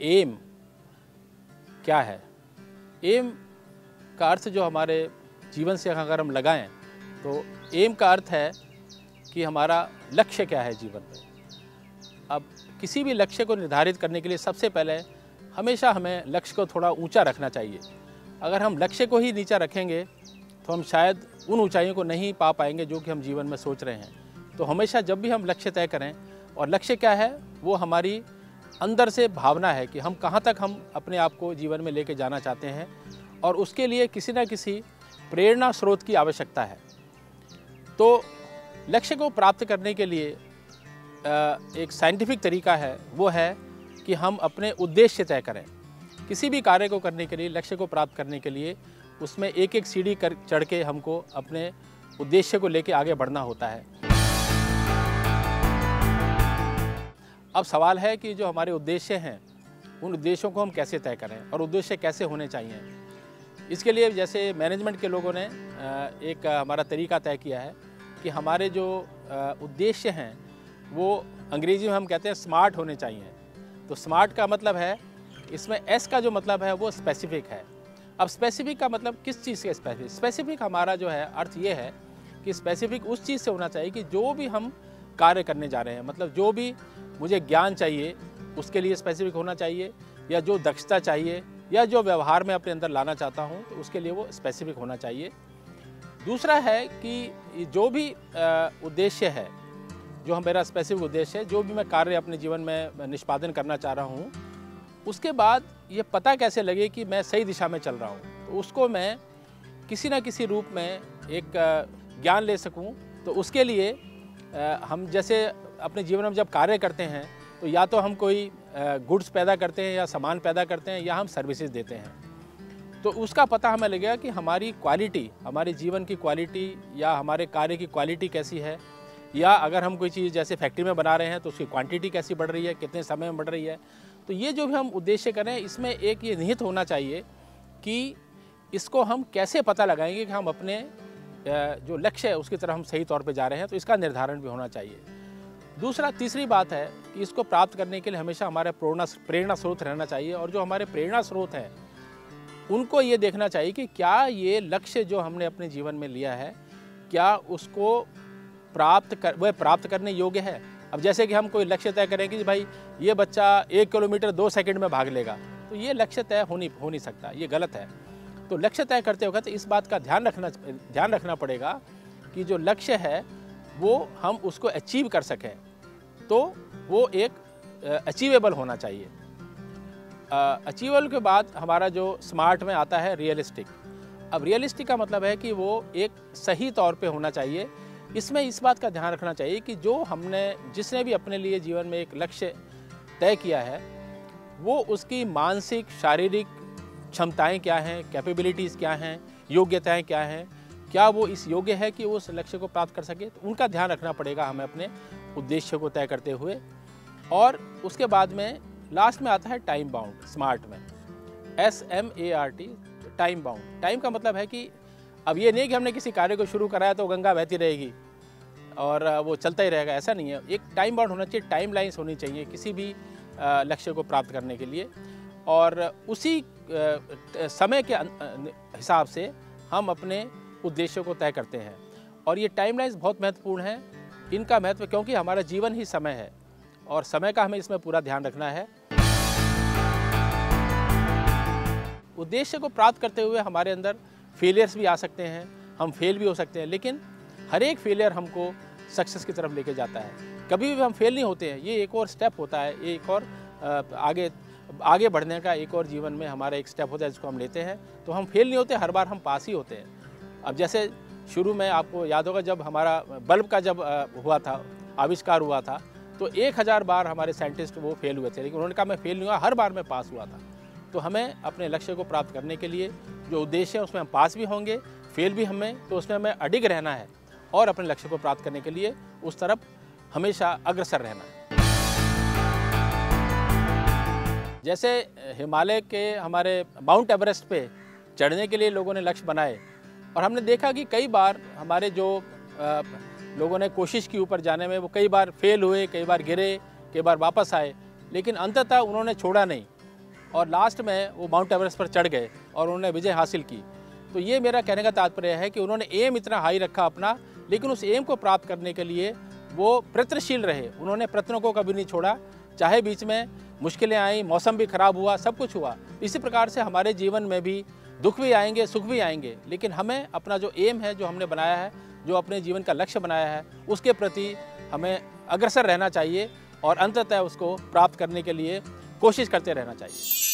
M क्या है। M का अर्थ जो हमारे जीवन से अगर हम लगाएं तो एम का अर्थ है कि हमारा लक्ष्य क्या है जीवन में। अब किसी भी लक्ष्य को निर्धारित करने के लिए सबसे पहले हमेशा हमें लक्ष्य को थोड़ा ऊंचा रखना चाहिए। अगर हम लक्ष्य को ही नीचा रखेंगे तो हम शायद उन ऊंचाइयों को नहीं पा पाएंगे जो कि हम जीवन में सोच रहे हैं। तो हमेशा जब भी हम लक्ष्य तय करें, और लक्ष्य क्या है, वो हमारी अंदर से भावना है कि हम कहाँ तक हम अपने आप को जीवन में लेके जाना चाहते हैं, और उसके लिए किसी न किसी प्रेरणा स्रोत की आवश्यकता है। तो लक्ष्य को प्राप्त करने के लिए एक साइंटिफिक तरीका है, वो है कि हम अपने उद्देश्य तय करें। किसी भी कार्य को करने के लिए, लक्ष्य को प्राप्त करने के लिए उसमें एक एक सीढ़ी चढ़ के हमको अपने उद्देश्य को लेके आगे बढ़ना होता है। अब सवाल है कि जो हमारे उद्देश्य हैं उन उद्देश्यों को हम कैसे तय करें और उद्देश्य कैसे होने चाहिए। इसके लिए जैसे मैनेजमेंट के लोगों ने एक हमारा तरीका तय किया है कि हमारे जो उद्देश्य हैं वो अंग्रेजी में हम कहते हैं स्मार्ट होने चाहिए। तो स्मार्ट का मतलब है, इसमें एस का जो मतलब है वो स्पेसिफिक है। अब स्पेसिफिक का मतलब किस चीज़ के स्पेसिफिक? स्पेसिफिक हमारा जो है अर्थ ये है कि स्पेसिफिक उस चीज़ से होना चाहिए कि जो भी हम कार्य करने जा रहे हैं, मतलब जो भी मुझे ज्ञान चाहिए उसके लिए स्पेसिफिक होना चाहिए, या जो दक्षता चाहिए या जो व्यवहार में अपने अंदर लाना चाहता हूँ तो उसके लिए वो स्पेसिफिक होना चाहिए। दूसरा है कि जो भी उद्देश्य है, जो मेरा स्पेसिफिक उद्देश्य है, जो भी मैं कार्य अपने जीवन में निष्पादन करना चाह रहा हूँ, उसके बाद ये पता कैसे लगे कि मैं सही दिशा में चल रहा हूँ, तो उसको मैं किसी न किसी रूप में एक ज्ञान ले सकूँ। तो उसके लिए हम जैसे अपने जीवन में जब कार्य करते हैं तो या तो हम कोई गुड्स पैदा करते हैं या सामान पैदा करते हैं या हम सर्विसेज देते हैं, तो उसका पता हमें लगेगा कि हमारी क्वालिटी, हमारे जीवन की क्वालिटी या हमारे कार्य की क्वालिटी कैसी है, या अगर हम कोई चीज़ जैसे फैक्ट्री में बना रहे हैं तो उसकी क्वांटिटी कैसी बढ़ रही है, कितने समय में बढ़ रही है। तो ये जो भी हम उद्देश्य करें इसमें एक ये निहित होना चाहिए कि इसको हम कैसे पता लगाएंगे कि हम अपने जो लक्ष्य है उसकी तरफ हम सही तौर पे जा रहे हैं, तो इसका निर्धारण भी होना चाहिए। तीसरी बात है कि इसको प्राप्त करने के लिए हमेशा हमारे प्रेरणा स्रोत रहना चाहिए, और जो हमारे प्रेरणा स्रोत हैं उनको ये देखना चाहिए कि क्या ये लक्ष्य जो हमने अपने जीवन में लिया है, क्या उसको प्राप्त करने योग्य है। अब जैसे कि हम कोई लक्ष्य तय करें कि भाई ये बच्चा 1 किलोमीटर 2 सेकंड में भाग लेगा, तो ये लक्ष्य तय हो नहीं सकता, ये गलत है। तो लक्ष्य तय करते वक्त इस बात का ध्यान रखना पड़ेगा कि जो लक्ष्य है वो हम उसको अचीव कर सकें, तो वो एक अचीवेबल होना चाहिए। अचीवेबल के बाद हमारा जो स्मार्ट में आता है रियलिस्टिक। अब रियलिस्टिक का मतलब है कि वो एक सही तौर पे होना चाहिए। इसमें इस बात का ध्यान रखना चाहिए कि जिसने भी अपने लिए जीवन में एक लक्ष्य तय किया है वो उसकी मानसिक शारीरिक क्षमताएं क्या हैं, कैपेबिलिटीज़ क्या हैं, योग्यताएं क्या हैं, क्या वो इस योग्य है कि वो उस लक्ष्य को प्राप्त कर सके। तो उनका ध्यान रखना पड़ेगा हमें अपने उद्देश्य को तय करते हुए। और उसके बाद में लास्ट में आता है टाइम बाउंड। स्मार्ट में SMART, टाइम बाउंड। टाइम का मतलब है कि अब ये नहीं कि हमने किसी कार्य को शुरू कराया तो गंगा बहती रहेगी और वो चलता ही रहेगा, ऐसा नहीं है। एक टाइम बाउंड होना चाहिए, टाइम लाइन्स होनी चाहिए किसी भी लक्ष्य को प्राप्त करने के लिए, और उसी समय के हिसाब से हम अपने उद्देश्यों को तय करते हैं। और ये टाइम लाइन्स बहुत महत्वपूर्ण हैं। इनका महत्व क्योंकि हमारा जीवन ही समय है और समय का हमें इसमें पूरा ध्यान रखना है। उद्देश्य को प्राप्त करते हुए हमारे अंदर फेलियर्स भी आ सकते हैं, हम फेल भी हो सकते हैं, लेकिन हर एक फेलियर हमको सक्सेस की तरफ लेके जाता है। कभी भी हम फेल नहीं होते हैं, ये एक और स्टेप होता है, एक और आगे बढ़ने का एक और जीवन में हमारा एक स्टेप होता है जिसको हम लेते हैं। तो हम फेल नहीं होते, हर बार हम पास ही होते हैं। अब जैसे शुरू में आपको याद होगा जब हमारा बल्ब का जब हुआ था, आविष्कार हुआ था, तो 1000 बार हमारे साइंटिस्ट वो फेल हुए थे, लेकिन उन्होंने कहा मैं फेल नहीं हुआ, हर बार मैं पास हुआ था। तो हमें अपने लक्ष्य को प्राप्त करने के लिए जो उद्देश्य है उसमें हम पास भी होंगे, फेल भी हमें, तो उसमें हमें अडिग रहना है और अपने लक्ष्य को प्राप्त करने के लिए उस तरफ हमेशा अग्रसर रहना है। जैसे हिमालय के हमारे माउंट एवरेस्ट पे चढ़ने के लिए लोगों ने लक्ष्य बनाए, और हमने देखा कि कई बार हमारे जो लोगों ने कोशिश की ऊपर जाने में, वो कई बार फेल हुए, कई बार गिरे, कई बार वापस आए, लेकिन अंततः उन्होंने छोड़ा नहीं। और लास्ट में वो माउंट एवरेस्ट पर चढ़ गए और उन्होंने विजय हासिल की। तो ये मेरा कहने का तात्पर्य है कि उन्होंने एम इतना हाई रखा अपना, लेकिन उस एम को प्राप्त करने के लिए वो प्रयत्नशील रहे। उन्होंने प्रयत्नों को कभी नहीं छोड़ा, चाहे बीच में मुश्किलें आई, मौसम भी खराब हुआ, सब कुछ हुआ। इसी प्रकार से हमारे जीवन में भी दुख भी आएंगे, सुख भी आएंगे, लेकिन हमें अपना जो एम है, जो हमने बनाया है, जो अपने जीवन का लक्ष्य बनाया है, उसके प्रति हमें अग्रसर रहना चाहिए और अंततः उसको प्राप्त करने के लिए कोशिश करते रहना चाहिए।